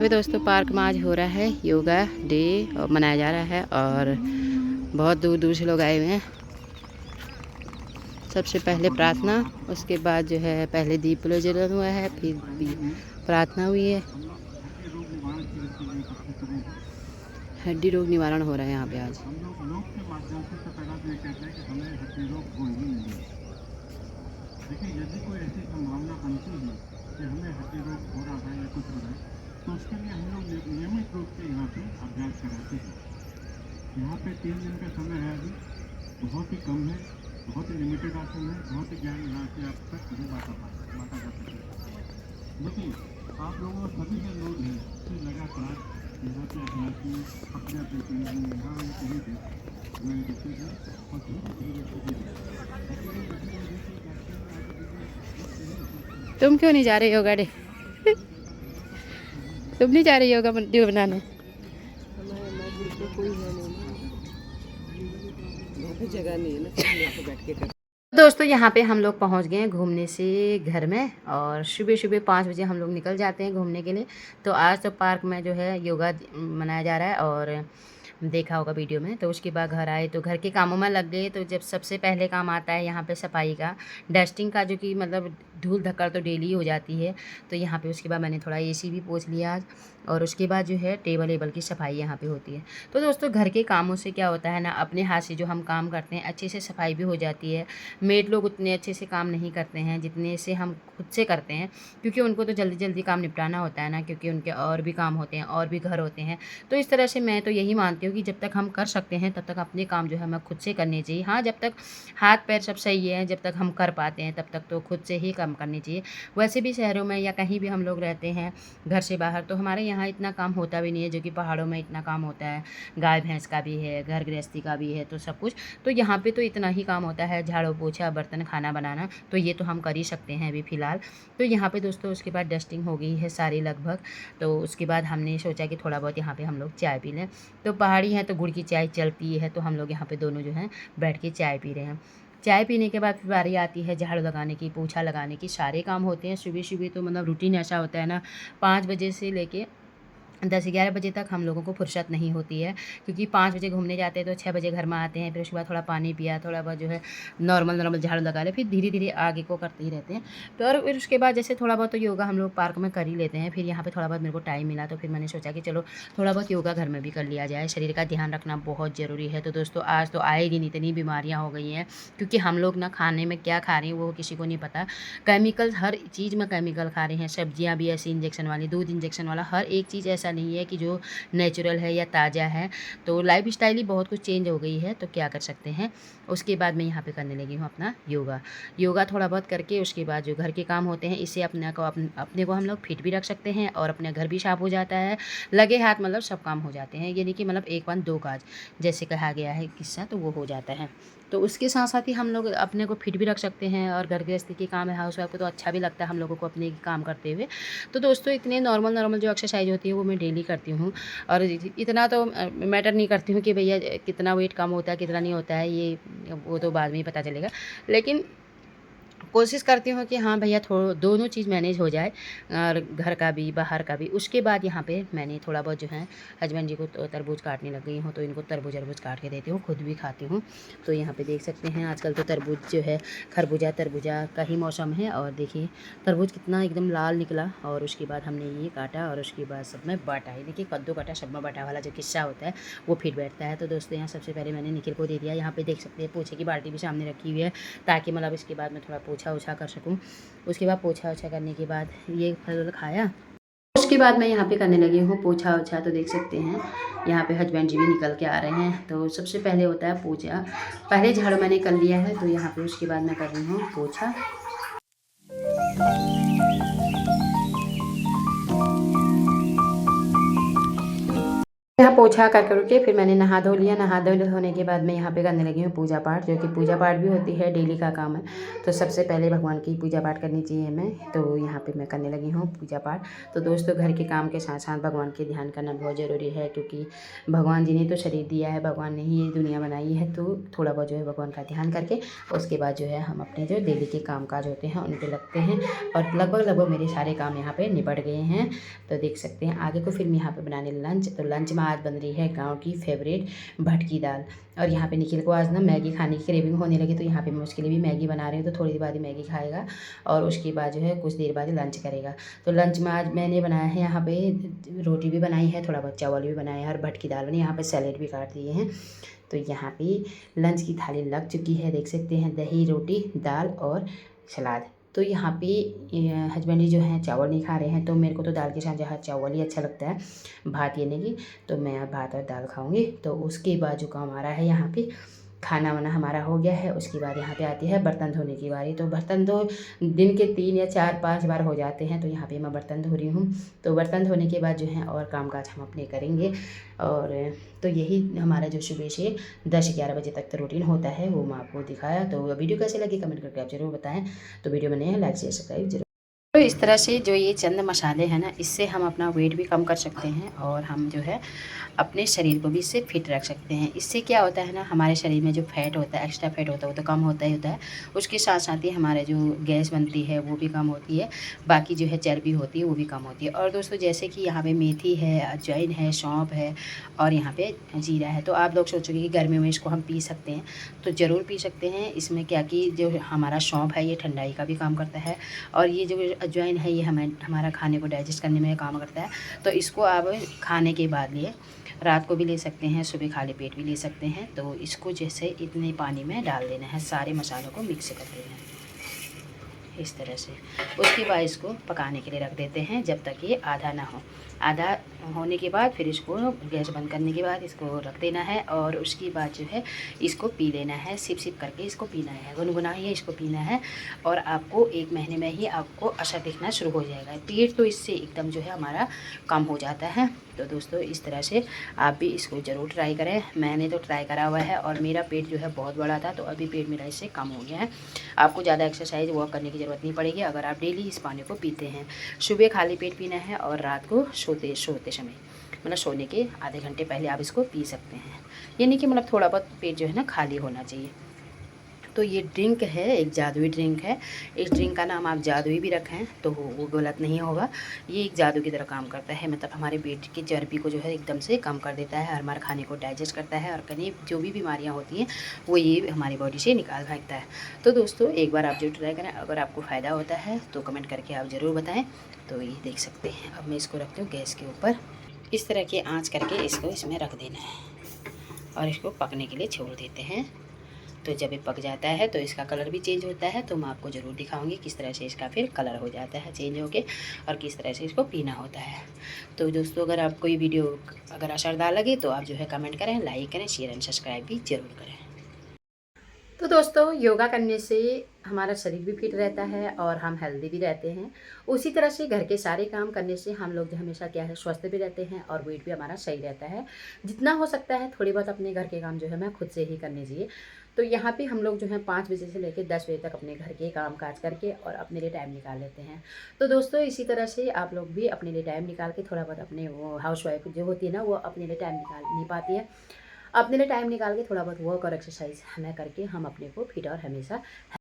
अभी दोस्तों पार्क में आज हो रहा है योगा डे और मनाया जा रहा है और बहुत दूर दूर से लोग आए हुए हैं। सबसे पहले प्रार्थना, उसके बाद जो है पहले दीप प्रज्वलन हुआ है, फिर प्रार्थना हुई है। हड्डी रोग निवारण हो रहा है यहाँ पे आज। देखिए, यदि कोई ऐसी संभावना बनती है कि हमें हड्डी रोग हो रहा है या कुछ हो रहा है, तो उसके लिए हम लोग नियमित रूप से यहाँ पे अभ्यास कराते हैं। यहाँ पे 3 दिन का समय है, अभी बहुत ही कम है, बहुत ही लिमिटेड आसन है, बहुत ही ज्ञान यहाँ से आप तक नहीं बांटा जा सकते। लेकिन आप लोगों सभी से लोग हैं कि लगातार यहाँ पे अभ्यास में अपने अपने यहाँ हम कहीं भी मैं देखते हैं और धीरे धीरे तुम क्यों नहीं जा रहे योगा डे? तुम नहीं जा रहे योगा डे बनाने? जगह नहीं है ना, बैठ के कर। दोस्तों यहाँ पे हम लोग पहुँच गए हैं घूमने से घर में और सुबह सुबह 5 बजे हम लोग निकल जाते हैं घूमने के लिए। तो आज तो पार्क में जो है योगा मनाया जा रहा है और देखा होगा वीडियो में। तो उसके बाद घर आए तो घर के कामों में लग गए। तो जब सबसे पहले काम आता है यहाँ पे सफाई का, डस्टिंग का, जो कि मतलब धूल धक्कड़ तो डेली हो जाती है। तो यहाँ पे उसके बाद मैंने थोड़ा एसी भी पोंछ लिया आज और उसके बाद जो है टेबल एबल की सफाई यहाँ पे होती है। तो दोस्तों घर के कामों से क्या होता है ना, अपने हाथ से जो हम काम करते हैं अच्छे से सफाई भी हो जाती है। मेड लोग उतने अच्छे से काम नहीं करते हैं जितने से हम खुद से करते हैं, क्योंकि उनको तो जल्दी जल्दी काम निपटाना होता है ना, क्योंकि उनके और भी काम होते हैं और भी घर होते हैं। तो इस तरह से मैं तो यही मानती हूँ कि जब तक हम कर सकते हैं तब तक अपने काम जो है हमें खुद से करने चाहिए। हाँ, जब तक हाथ पैर सब सही है, जब तक हम कर पाते हैं तब तक तो खुद से ही काम करनी चाहिए। वैसे भी शहरों में या कहीं भी हम लोग रहते हैं घर से बाहर, तो हमारे यहाँ इतना काम होता भी नहीं है जो कि पहाड़ों में इतना काम होता है। गाय भैंस का भी है, घर गृहस्थी का भी है, तो सब कुछ। तो यहाँ पे तो इतना ही काम होता है, झाड़ू पोछा बर्तन खाना बनाना, तो ये तो हम कर ही सकते हैं अभी फ़िलहाल। तो यहाँ पे दोस्तों उसके बाद डस्टिंग हो गई है सारी लगभग। तो उसके बाद हमने सोचा कि थोड़ा बहुत यहाँ पे हम लोग चाय पी लें। तो पहाड़ी है तो गुड़ की चाय चलती है, तो हम लोग यहाँ पे दोनों जो हैं बैठ के चाय पी रहे हैं। चाय पीने के बाद फिर बारी आती है झाड़ू लगाने की, पोछा लगाने की, सारे काम होते हैं सुबह सुबह। तो मतलब रूटीन ऐसा होता है ना, 5 बजे से लेके 10-11 बजे तक हम लोगों को फुर्सत नहीं होती है, क्योंकि 5 बजे घूमने जाते हैं तो 6 बजे घर में आते हैं। फिर उसके बाद थोड़ा पानी पिया, थोड़ा बहुत जो है नॉर्मल झाड़ू लगा ले, फिर धीरे धीरे आगे को करते ही रहते हैं। तो और फिर उसके बाद जैसे थोड़ा बहुत तो योगा हम लोग पार्क में कर ही लेते हैं। फिर यहाँ पे थोड़ा बहुत मेरे को टाइम मिला तो फिर मैंने सोचा कि चलो थोड़ा बहुत योगा घर में भी कर लिया जाए। शरीर का ध्यान रखना बहुत ज़रूरी है। तो दोस्तों आज तो आएगी नहीं, इतनी बीमारियाँ हो गई हैं, क्योंकि हम लोग ना खाने में क्या खा रहे हैं वो किसी को नहीं पता। केमिकल, हर चीज़ में केमिकल खा रहे हैं। सब्जियाँ भी ऐसी इंजेक्शन वाली, दूध इंजेक्शन वाला, हर एक चीज़ ऐसा नहीं है कि जो नेचुरल है या ताज़ा है। तो लाइफ स्टाइल ही बहुत कुछ चेंज हो गई है, तो क्या कर सकते हैं। उसके बाद मैं यहाँ पे करने लगी हूँ अपना योगा थोड़ा बहुत करके उसके बाद जो घर के काम होते हैं, इससे अपने को हम लोग फिट भी रख सकते हैं और अपना घर भी साफ हो जाता है। लगे हाथ मतलब सब काम हो जाते हैं, यानी कि मतलब एक वन दो काज जैसे कहा गया है किस्सा, तो वो हो जाता है। तो उसके साथ साथ ही हम लोग अपने को फिट भी रख सकते हैं और घर गृहस्थी के काम है, हाउस वाइफ को तो अच्छा भी लगता है हम लोगों को अपने काम करते हुए। तो दोस्तों इतने नॉर्मल जो एक्सरसाइज होती है वो मैं डेली करती हूँ और इतना तो मैटर नहीं करती हूँ कि भैया कितना वेट कम होता है कितना नहीं होता है, ये वो तो बाद में ही पता चलेगा। लेकिन कोशिश करती हूँ कि हाँ भैया दोनों चीज़ मैनेज हो जाए, और घर का भी बाहर का भी। उसके बाद यहाँ पे मैंने थोड़ा बहुत जो है हस्बैंड जी को तरबूज काटने लग गई हूँ, तो इनको तरबूज काट के देती हूँ, खुद भी खाती हूँ। तो यहाँ पे देख सकते हैं आजकल तो तरबूज जो है तरबूजा का ही मौसम है। और देखिए तरबूज कितना एकदम लाल निकला। और उसके बाद हमने ये काटा और उसके बाद सब में बाँटा है। देखिए कद्दू काटा सब में बाँटा वाला जो किस्सा होता है वो फिर बैठता है। तो दोस्तों यहाँ सबसे पहले मैंने निखिल को दे दिया। यहाँ पे देख सकते हैं पोछे की बाल्टी भी सामने रखी हुई है, ताकि मतलब इसके बाद मैं थोड़ा पोछा ओछा कर सकूं। उसके बाद पोछा ओछा करने के बाद ये फल खाया। उसके बाद मैं यहाँ पे करने लगी हूँ पोछा ओछा। तो देख सकते हैं यहाँ पे हस्बैंड जी भी निकल के आ रहे हैं। तो सबसे पहले होता है पोछा, पहले झाड़ू मैंने कर लिया है, तो यहाँ पे उसके बाद मैं कर रही हूँ पोछा। यहाँ पोछा कर करके फिर मैंने नहा धो लिया। नहा धो होने के बाद मैं यहाँ पे करने लगी हूँ पूजा पाठ, जो कि पूजा पाठ भी होती है, डेली का काम है। तो सबसे पहले भगवान की पूजा पाठ करनी चाहिए हमें, तो यहाँ पे मैं करने लगी हूँ पूजा पाठ। तो दोस्तों घर के काम के साथ साथ भगवान के ध्यान करना बहुत ज़रूरी है, क्योंकि भगवान जी ने तो शरीर दिया है, भगवान ने ही ये दुनिया बनाई है। तो थोड़ा बहुत जो है भगवान का ध्यान करके उसके बाद जो है हम अपने जो डेली के काम काज होते हैं उन पर लगते हैं। और लगभग मेरे सारे काम यहाँ पर निपट गए हैं। तो देख सकते हैं आगे को फिर मैं यहाँ पे बनाने लंच। तो लंच में आज बन रही है गांव की फेवरेट भटकी दाल। और यहाँ पे निखिल को आज ना मैगी खाने की क्रेविंग होने लगी, तो यहाँ पे मैं उसके लिए भी मैगी बना रही हूँ। तो थोड़ी देर बाद ही मैगी खाएगा और उसके बाद जो है कुछ देर बाद ही लंच करेगा। तो लंच में आज मैंने बनाया है यहाँ पे रोटी भी बनाई है, थोड़ा बहुत चावल भी बनाया है और भटकी दाल बनी, यहाँ पर सैलेड भी काट दिए हैं। तो यहाँ पे लंच की थाली लग चुकी है, देख सकते हैं दही, रोटी, दाल और सलाद। तो यहाँ पे हस्बैंड जी जो हैं चावल नहीं खा रहे हैं, तो मेरे को तो दाल के साथ जहाँ चावल ही अच्छा लगता है, भात ये नहीं। तो मैं अब भात और दाल खाऊंगी। तो उसके बाद जो काम आ रहा है यहाँ पे खाना वाना हमारा हो गया है। उसके बाद यहाँ पे आती है बर्तन धोने की बारी। तो बर्तन तो दिन के 3 या 4-5 बार हो जाते हैं। तो यहाँ पे मैं बर्तन धो रही हूँ। तो बर्तन धोने के बाद जो है और काम काज हम अपने करेंगे। और तो यही हमारा जो सुबह से 10-11 बजे तक का रूटीन होता है वो मैं आपको दिखाया। तो वीडियो कैसे लगी कमेंट करके आप ज़रूर बताएं। तो वीडियो बने लाइक शेयर सब्सक्राइब जरूर। तो इस तरह से जो ये चंद मसाले हैं ना, इससे हम अपना वेट भी कम कर सकते हैं और हम जो है अपने शरीर को भी इससे फिट रख सकते हैं। इससे क्या होता है ना, हमारे शरीर में जो फैट होता है, एक्स्ट्रा फैट होता है, वो तो कम होता ही होता है। उसके साथ साथ ही हमारे जो गैस बनती है वो भी कम होती है, बाकी जो है चर्बी होती है वो भी कम होती है। और दोस्तों जैसे कि यहाँ पे मेथी है, अजवाइन है, सौंफ है और यहाँ पे जीरा है। तो आप लोग सोचोगे कि गर्मियों में इसको हम पी सकते हैं, तो ज़रूर पी सकते हैं। इसमें क्या कि जो हमारा सौंफ है ये ठंडाई का भी काम करता है, और ये जो अजवाइन है ये हमारा खाने को डाइजेस्ट करने में काम करता है। तो इसको आप खाने के बाद लिए, रात को भी ले सकते हैं, सुबह खाली पेट भी ले सकते हैं। तो इसको जैसे इतने पानी में डाल देना है, सारे मसालों को मिक्स कर देना है इस तरह से। उसके बाद इसको पकाने के लिए रख देते हैं जब तक ये आधा ना हो। आधा होने के बाद फिर इसको गैस बंद करने के बाद इसको रख देना है। और उसके बाद जो है इसको पी लेना है, सिप सिप करके इसको पीना है, गुनगुना ही इसको पीना है। और आपको 1 महीने में ही आपको असर दिखना शुरू हो जाएगा। पेट तो इससे एकदम जो है हमारा कम हो जाता है। तो दोस्तों इस तरह से आप भी इसको ज़रूर ट्राई करें। मैंने तो ट्राई करा हुआ है और मेरा पेट जो है बहुत बड़ा था, तो अभी पेट मेरा इससे कम हो गया है। आपको ज़्यादा एक्सरसाइज वॉक करने की ज़रूरत नहीं पड़ेगी अगर आप डेली इस पानी को पीते हैं। सुबह खाली पेट पीना है और रात को सोते समय, मतलब सोने के आधे घंटे पहले आप इसको पी सकते हैं। ये नहीं कि मतलब थोड़ा बहुत पेट जो है ना खाली होना चाहिए। तो ये ड्रिंक है, एक जादुई ड्रिंक है। इस ड्रिंक का नाम आप जादुई भी रखें तो वो गलत नहीं होगा। ये एक जादू की तरह काम करता है, मतलब हमारे पेट की चर्बी को जो है एकदम से कम कर देता है, हमारे खाने को डाइजेस्ट करता है और कहीं जो भी बीमारियां होती हैं वो ये हमारी बॉडी से निकाल फेंकता है। तो दोस्तों एक बार आप जो ट्राई करें, अगर आपको फ़ायदा होता है तो कमेंट करके आप ज़रूर बताएँ। तो ये देख सकते हैं, अब मैं इसको रखती हूँ गैस के ऊपर। इस तरह की आँच करके इसको इसमें रख देना है और इसको पकने के लिए छोड़ देते हैं। तो जब ये पक जाता है तो इसका कलर भी चेंज होता है। तो मैं आपको ज़रूर दिखाऊंगी किस तरह से इसका फिर कलर हो जाता है चेंज होके, और किस तरह से इसको पीना होता है। तो दोस्तों अगर आपको ये वीडियो अगर असरदार लगे तो आप जो है कमेंट करें, लाइक करें, शेयर एंड सब्सक्राइब भी ज़रूर करें। तो दोस्तों योगा करने से हमारा शरीर भी फिट रहता है और हम हेल्दी भी रहते हैं। उसी तरह से घर के सारे काम करने से हम लोग हमेशा क्या है स्वस्थ भी रहते हैं और वेट भी हमारा सही रहता है। जितना हो सकता है थोड़ी बहुत अपने घर के काम जो है मैं खुद से ही करने चाहिए। तो यहाँ पे हम लोग जो है 5 बजे से लेकर 10 बजे तक अपने घर के काम काज करके और अपने लिए टाइम निकाल लेते हैं। तो दोस्तों इसी तरह से आप लोग भी अपने लिए टाइम निकाल के थोड़ा बहुत अपने वो हाउसवाइफ जो होती है ना वो अपने लिए टाइम निकाल नहीं पाती है, अपने लिए टाइम निकाल के थोड़ा बहुत वर्क और एक्सरसाइज हमें करके हम अपने को फिट और हमेशा